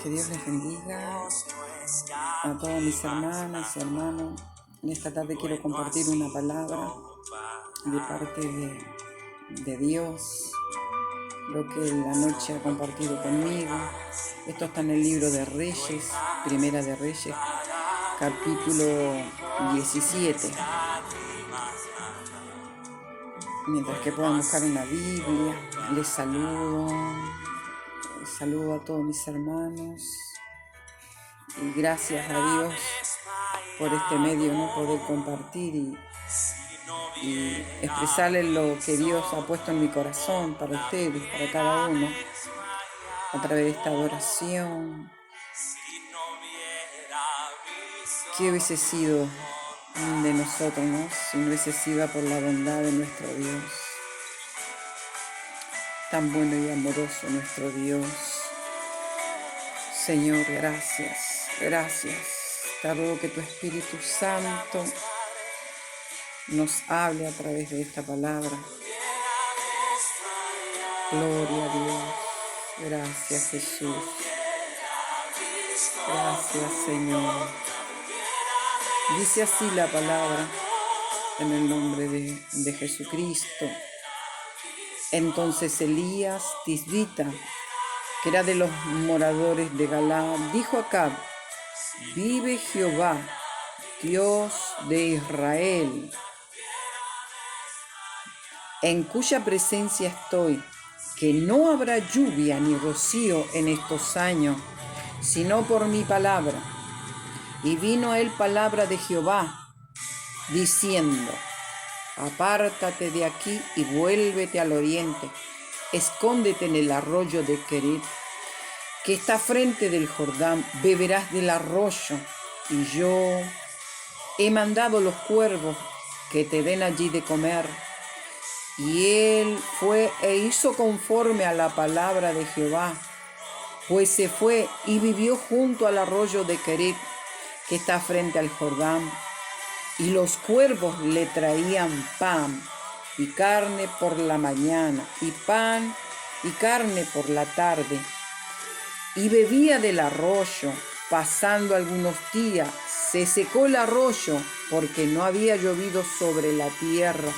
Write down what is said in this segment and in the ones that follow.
Que Dios les bendiga a todas mis hermanas y hermanos. En esta tarde quiero compartir una palabra de parte de Dios, lo que la noche ha compartido conmigo. Esto está en el libro de Reyes, Primera de Reyes, capítulo 17. Mientras que puedan buscar una Biblia, les saludo a todos mis hermanos y gracias a Dios por este medio, ¿no? Poder compartir y expresarles lo que Dios ha puesto en mi corazón para ustedes, para cada uno, a través de esta adoración. ¿Qué hubiese sido de nosotros, ¿no? Si no hubiese sido por la bondad de nuestro Dios? Tan bueno y amoroso nuestro Dios. Señor, gracias, gracias. Te ruego que tu Espíritu Santo nos hable a través de esta palabra. Gloria a Dios. Gracias, Jesús. Gracias, Señor. Dice así la palabra en el nombre de Jesucristo. Entonces Elías Tisbita, que era de los moradores de Galaad, dijo a Acab: vive Jehová, Dios de Israel, en cuya presencia estoy, que no habrá lluvia ni rocío en estos años, sino por mi palabra. Y vino a él palabra de Jehová, diciendo: apártate de aquí y vuélvete al oriente, escóndete en el arroyo de Querit, que está frente del Jordán, beberás del arroyo, y yo he mandado los cuervos que te den allí de comer. Y él fue e hizo conforme a la palabra de Jehová, pues se fue y vivió junto al arroyo de Querit, que está frente al Jordán. Y los cuervos le traían pan y carne por la mañana, y pan y carne por la tarde. Y bebía del arroyo. Pasando algunos días, se secó el arroyo, porque no había llovido sobre la tierra.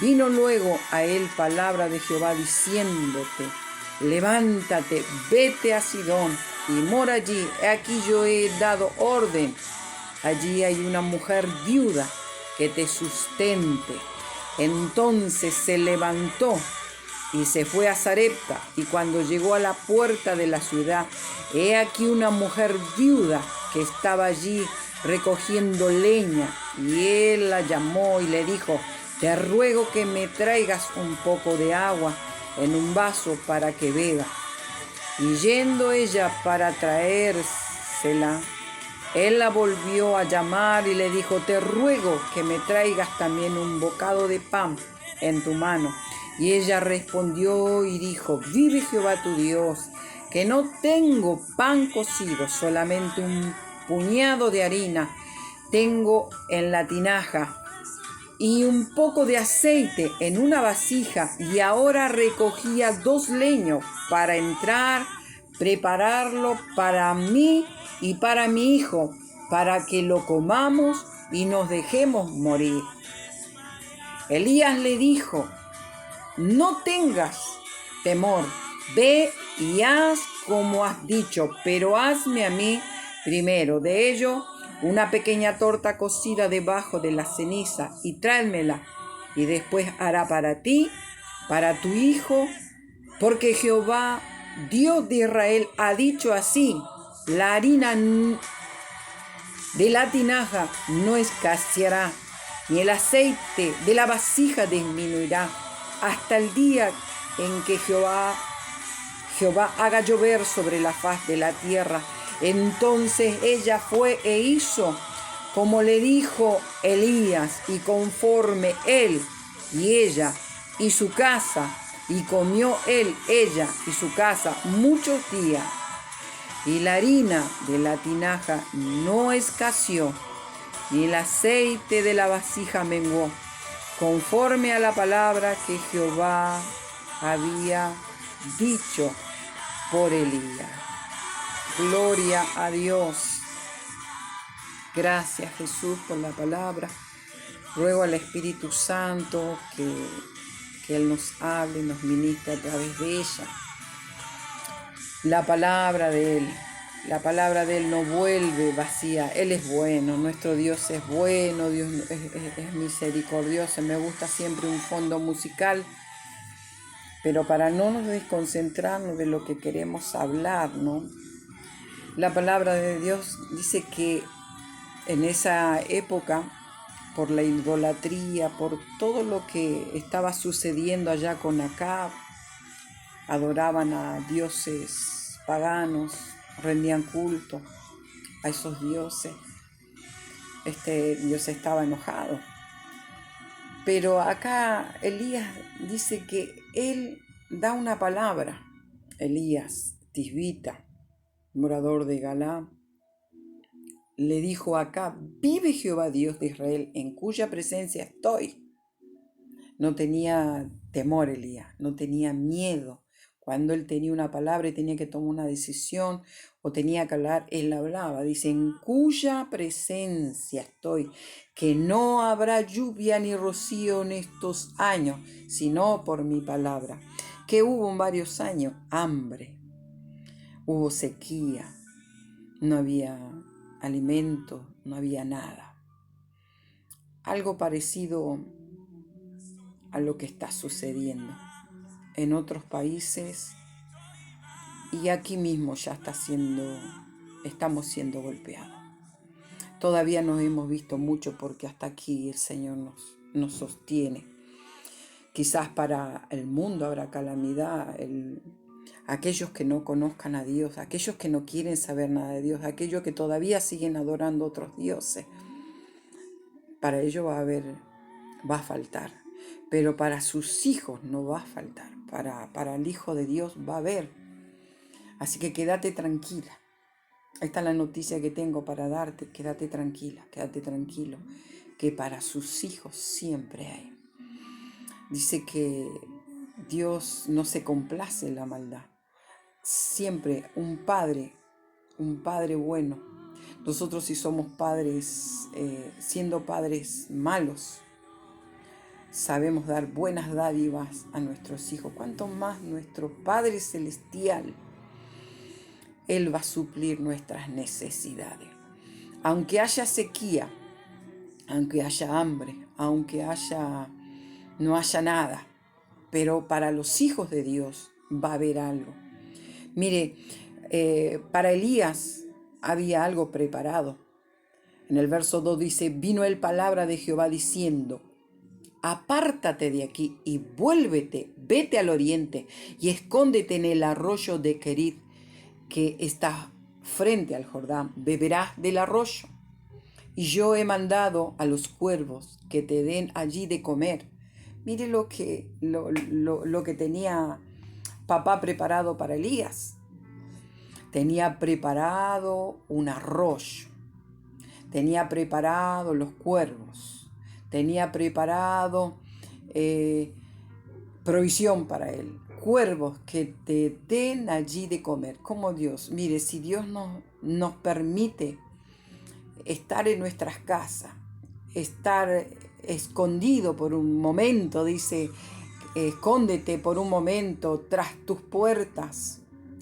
Vino luego a él palabra de Jehová, diciéndote: levántate, vete a Sidón, y mora allí. He aquí yo he dado orden. Allí hay una mujer viuda que te sustente. Entonces se levantó y se fue a Sarepta, y cuando llegó a la puerta de la ciudad, he aquí una mujer viuda que estaba allí recogiendo leña, y él la llamó y le dijo: te ruego que me traigas un poco de agua en un vaso para que beba. Y yendo ella para traérsela, él la volvió a llamar y le dijo: te ruego que me traigas también un bocado de pan en tu mano. Y ella respondió y dijo: vive Jehová tu Dios, que no tengo pan cocido, solamente un puñado de harina tengo en la tinaja, y un poco de aceite en una vasija, y ahora recogía 2 leños para entrar, prepararlo para mí y para mi hijo, para que lo comamos y nos dejemos morir. Elías le dijo: no tengas temor, ve y haz como has dicho, pero hazme a mí primero de ello una pequeña torta cocida debajo de la ceniza, y tráemela, y después hará para ti, para tu hijo, porque Jehová, Dios de Israel, ha dicho así: la harina de la tinaja no escaseará, ni el aceite de la vasija disminuirá, hasta el día en que Jehová haga llover sobre la faz de la tierra. Entonces ella fue e hizo como le dijo Elías, y conforme él y ella y su casa, y comió él, ella y su casa muchos días. Y la harina de la tinaja no escaseó, ni el aceite de la vasija menguó, conforme a la palabra que Jehová había dicho. por Elías. Gloria a Dios. Gracias, Jesús, por la palabra. Ruego al Espíritu Santo que Él nos hable, nos ministre a través de ella. La palabra de Él no vuelve vacía. Él es bueno, nuestro Dios es bueno, Dios es misericordioso. Me gusta siempre un fondo musical, pero para no nos desconcentrarnos de lo que queremos hablar, ¿no? La palabra de Dios dice que en esa época, por la idolatría, por todo lo que estaba sucediendo allá con Acab, adoraban a dioses paganos, rendían culto a esos dioses. Dios estaba enojado. Pero acá Elías dice que él da una palabra. Elías, tisbita, morador de Galá, le dijo a Acab: vive Jehová Dios de Israel, en cuya presencia estoy. No tenía temor Elías, no tenía miedo. Cuando él tenía una palabra y tenía que tomar una decisión o tenía que hablar, él hablaba. Dice: en cuya presencia estoy, que no habrá lluvia ni rocío en estos años, sino por mi palabra. Que hubo en varios años hambre, hubo sequía, no había alimento, no había nada. Algo parecido a lo que está sucediendo en otros países y aquí mismo ya estamos siendo golpeados. Todavía no hemos visto mucho porque hasta aquí el Señor nos sostiene. Quizás para el mundo habrá calamidad, aquellos que no conozcan a Dios, aquellos que no quieren saber nada de Dios, aquellos que todavía siguen adorando a otros dioses. Para ellos va a faltar, pero para sus hijos no va a faltar, para el Hijo de Dios va a haber. Así que quédate tranquila. Esta es la noticia que tengo para darte. Quédate tranquila, quédate tranquilo, que para sus hijos siempre hay. Dice que Dios no se complace en la maldad. Siempre un padre bueno. Nosotros si somos padres, siendo padres malos, sabemos dar buenas dádivas a nuestros hijos. ¿Cuánto más nuestro Padre Celestial? Él va a suplir nuestras necesidades. Aunque haya sequía, aunque haya hambre, aunque no haya nada, pero para los hijos de Dios va a haber algo. Mire, para Elías había algo preparado. En el verso 2 dice: vino el palabra de Jehová diciendo: apártate de aquí y vuélvete, vete al oriente y escóndete en el arroyo de Querit, que está frente al Jordán. Beberás del arroyo. Y yo he mandado a los cuervos que te den allí de comer. Mire lo que tenía papá preparado para Elías. Tenía preparado un arroyo. Tenía preparado los cuervos. Tenía preparado provisión para él. Cuervos que te den allí de comer. Como Dios. Mire, si Dios nos permite estar en nuestras casas, estar escondido por un momento, dice, escóndete por un momento tras tus puertas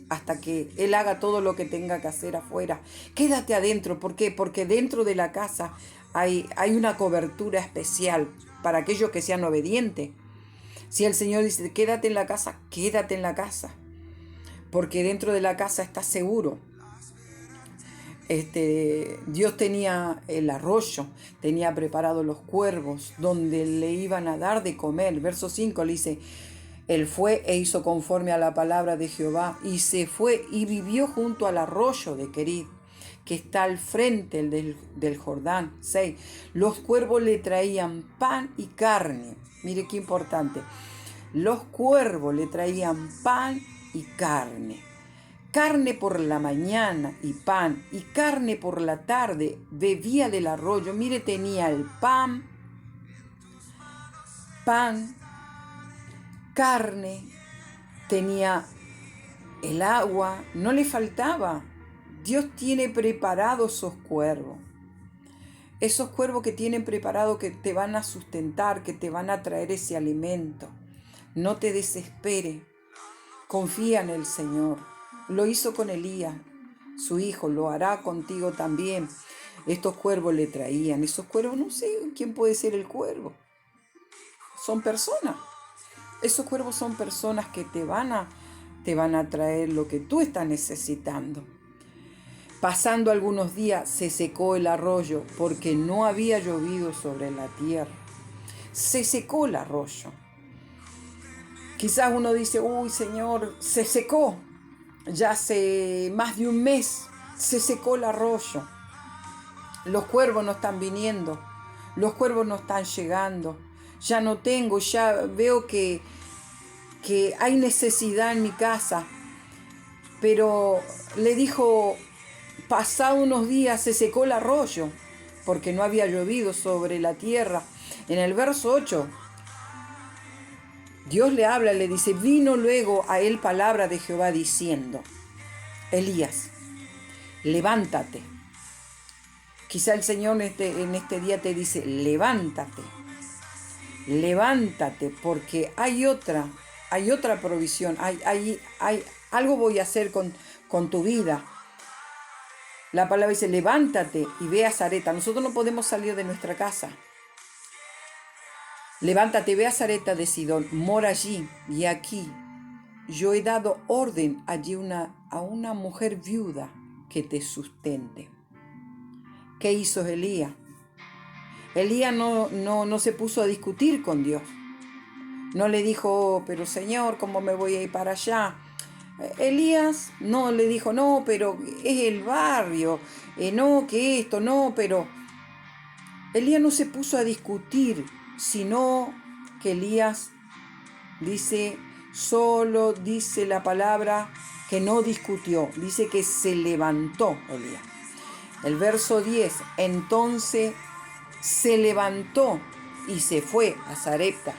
hasta que Él haga todo lo que tenga que hacer afuera. Quédate adentro. ¿Por qué? Porque dentro de la casa hay una cobertura especial para aquellos que sean obedientes. Si el Señor dice: quédate en la casa, quédate en la casa, porque dentro de la casa estás seguro. Dios tenía el arroyo, tenía preparado los cuervos donde le iban a dar de comer. Verso 5 le dice: él fue e hizo conforme a la palabra de Jehová y se fue y vivió junto al arroyo de Querit, que está al frente del Jordán. 6. Los cuervos le traían pan y carne. Mire qué importante. Los cuervos le traían pan y carne. Carne por la mañana y pan, y carne por la tarde. Bebía del arroyo. Mire, tenía el pan, carne, tenía El agua no le faltaba. Dios tiene preparados esos cuervos. Esos cuervos que tienen preparado, que te van a sustentar, que te van a traer ese alimento. No te desesperes. Confía en el Señor. Lo hizo con Elías, su hijo, lo hará contigo también. Estos cuervos le traían. Esos cuervos, no sé quién puede ser el cuervo. Son personas. Esos cuervos son personas que te van a traer lo que tú estás necesitando. Pasando algunos días se secó el arroyo porque no había llovido sobre la tierra. Se secó el arroyo. Quizás uno dice, uy Señor, se secó. Ya hace más de un mes se secó el arroyo. Los cuervos no están viniendo. Los cuervos no están llegando. Ya no tengo, ya veo que hay necesidad en mi casa. Pero le dijo, pasado unos días se secó el arroyo, porque no había llovido sobre la tierra. En el verso 8, Dios le habla, le dice, vino luego a él palabra de Jehová diciendo, Elías, levántate. Quizá el Señor en este día te dice, levántate, levántate, porque hay otra provisión, hay algo voy a hacer con tu vida. La palabra dice, levántate y ve a Sarepta. Nosotros no podemos salir de nuestra casa. Levántate, ve a Sarepta de Sidón, mora allí, y aquí yo he dado orden allí a una mujer viuda que te sustente. ¿Qué hizo Elías? Elías no se puso a discutir con Dios. No le dijo, pero Señor, ¿cómo me voy a ir para allá? Elías no le dijo, no, pero es el barrio, no, que esto, no, pero Elías no se puso a discutir, sino que Elías dice, solo dice la palabra que no discutió, dice que se levantó Elías. El verso 10, entonces se levantó y se fue a Sarepta.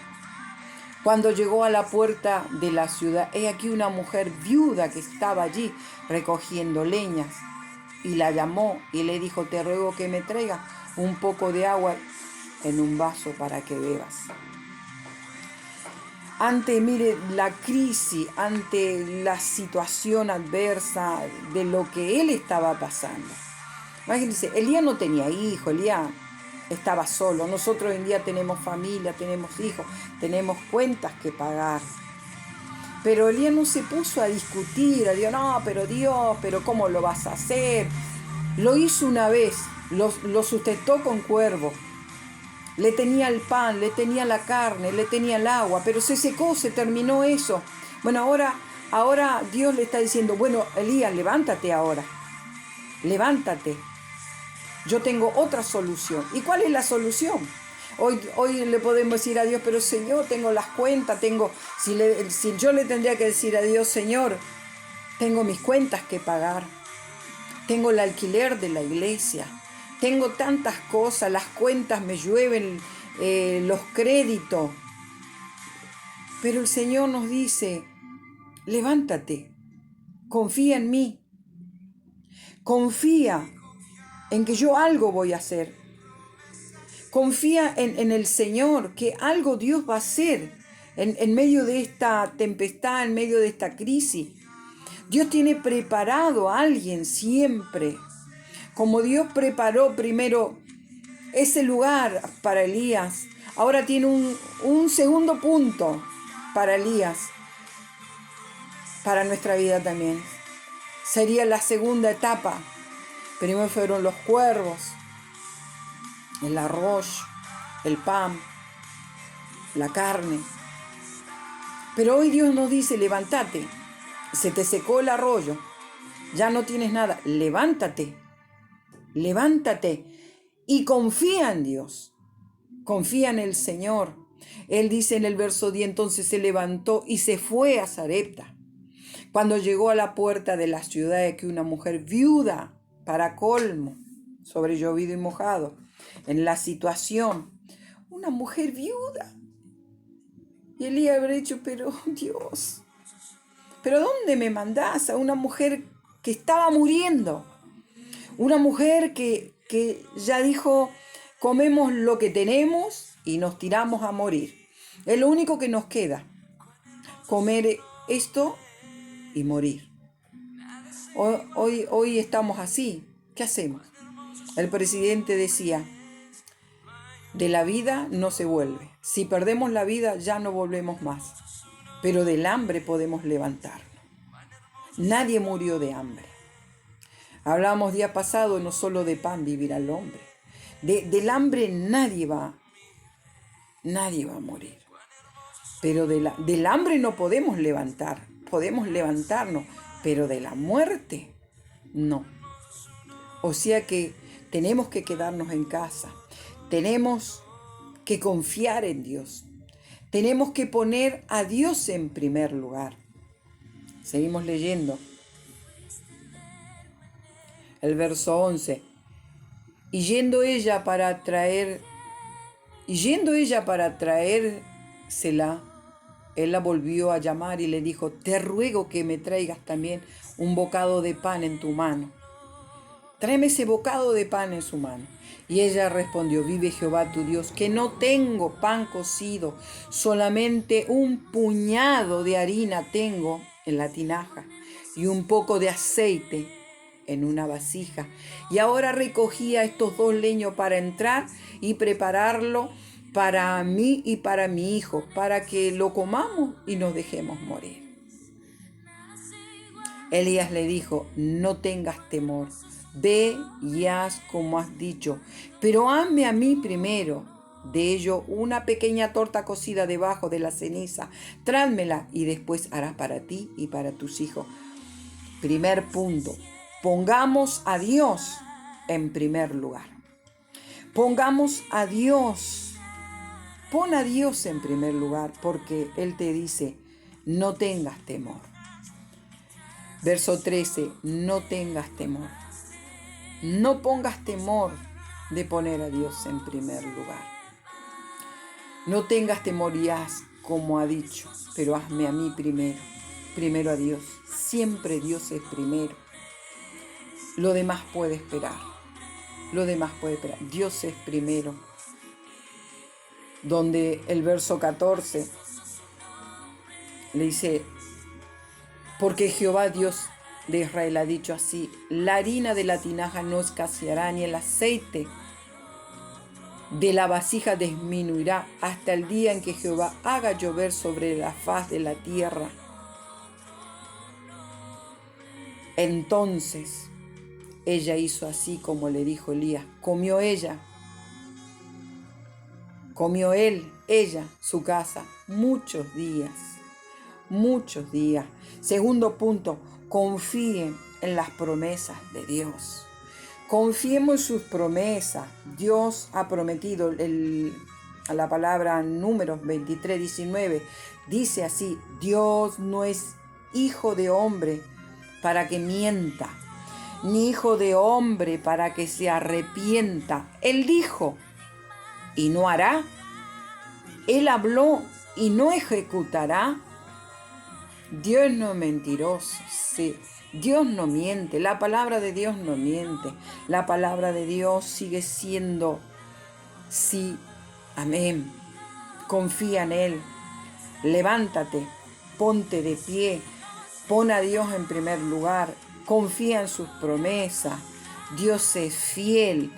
Cuando llegó a la puerta de la ciudad, he aquí una mujer viuda que estaba allí recogiendo leñas. Y la llamó y le dijo, te ruego que me traigas un poco de agua en un vaso para que bebas. Ante, mire, la crisis, ante la situación adversa de lo que él estaba pasando. Imagínense, Elías no tenía hijo, Elías estaba solo. Nosotros hoy en día tenemos familia, tenemos hijos, tenemos cuentas que pagar. Pero Elías no se puso a discutir, Dios, no, pero Dios, pero ¿cómo lo vas a hacer? Lo hizo una vez, lo sustentó con cuervos. Le tenía el pan, le tenía la carne, le tenía el agua, pero se secó, se terminó eso. Bueno, ahora Dios le está diciendo, bueno, Elías, levántate ahora, levántate. Yo tengo otra solución. ¿Y cuál es la solución? Hoy le podemos decir a Dios, pero Señor, tengo las cuentas, si yo le tendría que decir a Dios, Señor, tengo mis cuentas que pagar, tengo el alquiler de la iglesia, tengo tantas cosas, las cuentas me llueven, los créditos. Pero el Señor nos dice, levántate, confía en mí, confía en que yo algo voy a hacer. Confía en el Señor, que algo Dios va a hacer en medio de esta tempestad, en medio de esta crisis. Dios tiene preparado a alguien siempre. Como Dios preparó primero ese lugar para Elías, ahora tiene un segundo punto para Elías, para nuestra vida también. Sería la segunda etapa. Primero fueron los cuervos, el arroz, el pan, la carne. Pero hoy Dios nos dice, levántate, se te secó el arroyo, ya no tienes nada, levántate, levántate y confía en Dios, confía en el Señor. Él dice en el verso 10, entonces se levantó y se fue a Sarepta. Cuando llegó a la puerta de la ciudad, que una mujer viuda, para colmo, sobre llovido y mojado, en la situación, una mujer viuda. Y Elías habrá dicho, pero Dios, ¿pero dónde me mandás? A una mujer que estaba muriendo. Una mujer que ya dijo, comemos lo que tenemos y nos tiramos a morir. Es lo único que nos queda, comer esto y morir. Hoy estamos así. ¿Qué hacemos? El presidente decía, de la vida no se vuelve. Si perdemos la vida ya no volvemos más. Pero del hambre podemos levantarnos. Nadie murió de hambre. Hablábamos día pasado, no solo de pan vivirá el hombre. Del hambre nadie va a morir. Pero del hambre no podemos levantarnos, pero de la muerte no. O sea que tenemos que quedarnos en casa, tenemos que confiar en Dios, tenemos que poner a Dios en primer lugar. Seguimos leyendo el verso 11. Y yendo ella para traérsela, él la volvió a llamar y le dijo, te ruego que me traigas también un bocado de pan en tu mano. Tráeme ese bocado de pan en su mano. Y ella respondió, vive Jehová tu Dios, que no tengo pan cocido, solamente un puñado de harina tengo en la tinaja y un poco de aceite en una vasija. Y ahora recogía estos 2 leños para entrar y prepararlo para mí y para mi hijo, para que lo comamos y nos dejemos morir. Elías le dijo, no tengas temor, ve y haz como has dicho, pero hazme a mí primero de ello una pequeña torta cocida debajo de la ceniza, tráemela y después harás para ti y para tus hijos. Primer punto, pongamos a Dios en primer lugar. Pongamos a Dios. Pon a Dios en primer lugar porque Él te dice, no tengas temor. Verso 13, no tengas temor. No pongas temor de poner a Dios en primer lugar. No tengas temor y haz como ha dicho, pero hazme a mí primero. Primero a Dios. Siempre Dios es primero. Lo demás puede esperar. Dios es primero. Donde el verso 14 le dice, porque Jehová Dios de Israel ha dicho así, la harina de la tinaja no escaseará, ni el aceite de la vasija disminuirá, hasta el día en que Jehová haga llover sobre la faz de la tierra. Entonces ella hizo así como le dijo Elías. Comió ella, su casa, muchos días. Segundo punto, confíen en las promesas de Dios. Confiemos en sus promesas. Dios ha prometido, la palabra Números 23:19 dice así, Dios no es hijo de hombre para que mienta, ni hijo de hombre para que se arrepienta. Él dijo y no hará. Él habló y no ejecutará. Dios no es mentiroso, sí. Dios no miente, la palabra de Dios no miente. La palabra de Dios sigue siendo sí, amén. Confía en Él, levántate, ponte de pie, pon a Dios en primer lugar, confía en sus promesas. Dios es fiel.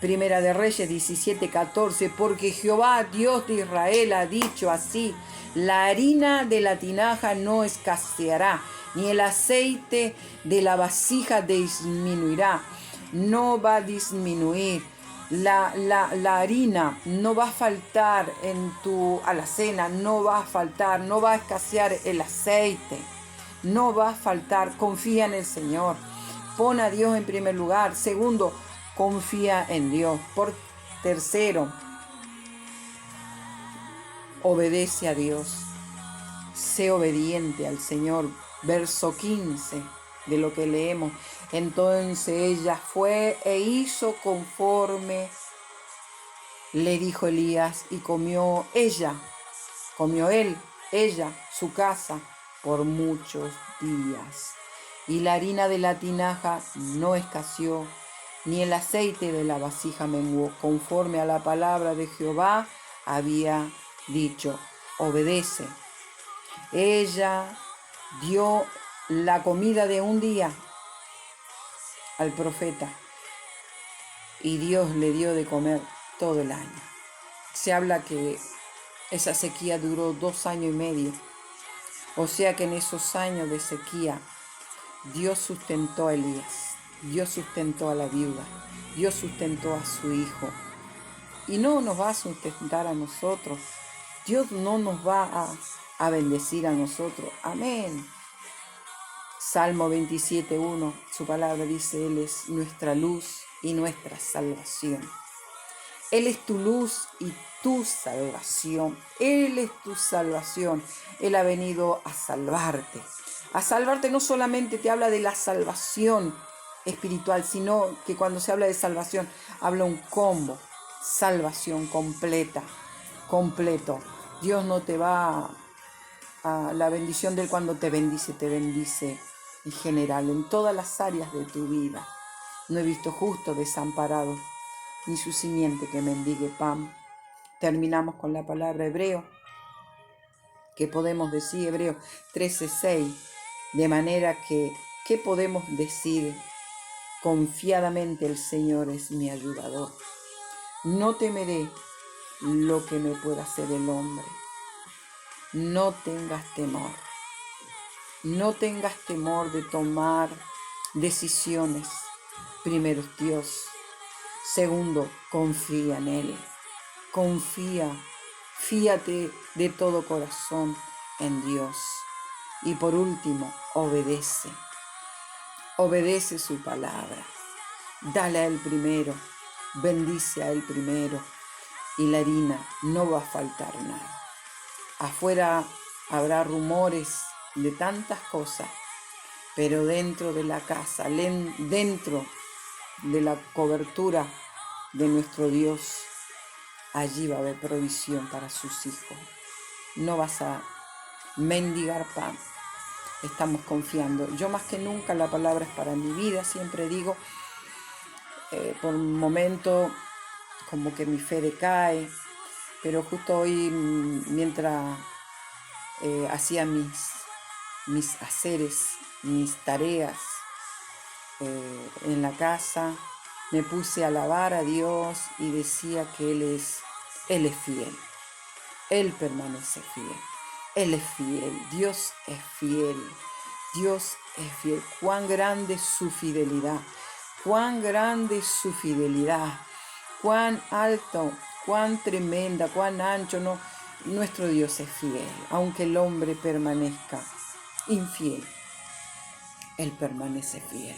Primera de Reyes 17:14, porque Jehová, Dios de Israel, ha dicho así, la harina de la tinaja no escaseará, ni el aceite de la vasija disminuirá. No va a disminuir. La harina no va a faltar en tu alacena, no va a faltar, no va a escasear el aceite, no va a faltar. Confía en el Señor. Pon a Dios en primer lugar. Segundo, confía en Dios. Tercero, obedece a Dios. Sé obediente al Señor. Verso 15 de lo que leemos. Entonces ella fue e hizo conforme le dijo Elías y comió él, su casa por muchos días. Y la harina de la tinaja no escaseó, ni el aceite de la vasija menguó, conforme a la palabra de Jehová había dicho. Obedece. Ella dio la comida de un día al profeta y Dios le dio de comer todo el año. Se habla que esa sequía duró 2 años y medio. O sea que en esos años de sequía Dios sustentó a Elías, Dios sustentó a la viuda, Dios sustentó a su hijo. Y no nos va a sustentar a nosotros. Dios no nos va a bendecir a nosotros. Amén. Salmo 27:1, su palabra dice, Él es nuestra luz y nuestra salvación. Él es tu luz y tu salvación. Él es tu salvación. Él ha venido a salvarte. A salvarte no solamente te habla de la salvación espiritual, sino que cuando se habla de salvación, habla un combo. Salvación completa, completo. Dios no te va a la bendición de Él cuando te bendice en general, en todas las áreas de tu vida. No he visto justo desamparado, ni su simiente que mendigue pan. Terminamos con la palabra hebreo, que podemos decir, Hebreo 13:6, de manera que, ¿qué podemos decir? Confiadamente el Señor es mi ayudador. No temeré lo que me pueda hacer el hombre. No tengas temor. No tengas temor de tomar decisiones. Primero, Dios. Segundo, confía en Él. Fíate de todo corazón en Dios. Y por último, obedece. Obedece su palabra. Dale a Él primero. Bendice a Él primero. Y la harina no va a faltar nada. Afuera habrá rumores de tantas cosas, pero dentro de la casa, dentro de la cobertura de nuestro Dios, allí va a haber provisión para sus hijos. No vas a mendigar pan. Estamos confiando. Yo más que nunca la palabra es para mi vida. Siempre digo, por un momento como que mi fe decae, pero justo hoy mientras hacía mis haceres, mis tareas en la casa, me puse a alabar a Dios y decía que Él es fiel. Él permanece fiel. Él es fiel. Dios es fiel. Dios es fiel. Cuán grande es su fidelidad. Cuán grande es su fidelidad. Cuán alto, cuán tremenda, cuán ancho. No, nuestro Dios es fiel. Aunque el hombre permanezca infiel, Él permanece fiel.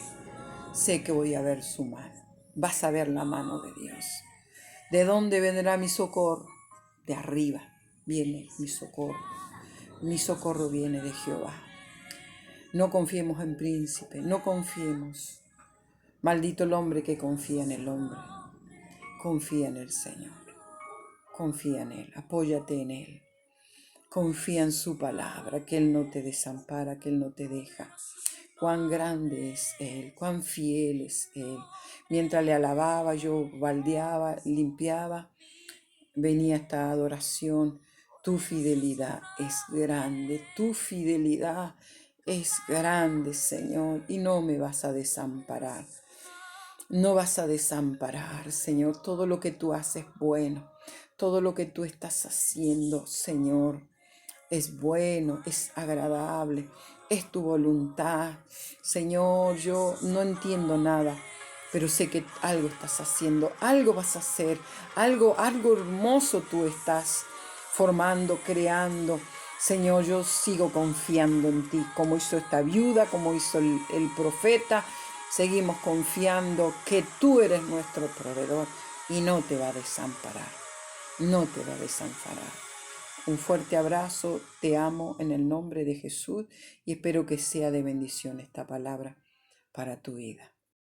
Sé que voy a ver su mano. Vas a ver la mano de Dios. ¿De dónde vendrá mi socorro? De arriba viene mi socorro. Mi socorro viene de Jehová. No confiemos en príncipe, no confiemos. Maldito el hombre que confía en el hombre. Confía en el Señor. Confía en Él, apóyate en Él. Confía en su palabra, que Él no te desampara, que Él no te deja. Cuán grande es Él, cuán fiel es Él. Mientras le alababa, yo baldeaba, limpiaba, venía esta adoración. Tu fidelidad es grande, tu fidelidad es grande, Señor, y no me vas a desamparar. No vas a desamparar, Señor. Todo lo que tú haces es bueno. Todo lo que tú estás haciendo, Señor, es bueno, es agradable, es tu voluntad. Señor, yo no entiendo nada, pero sé que algo estás haciendo, algo vas a hacer, algo hermoso tú estás formando, creando. Señor, yo sigo confiando en ti, como hizo esta viuda, como hizo el profeta. Seguimos confiando que tú eres nuestro proveedor y no te va a desamparar, no te va a desamparar. Un fuerte abrazo, te amo en el nombre de Jesús y espero que sea de bendición esta palabra para tu vida.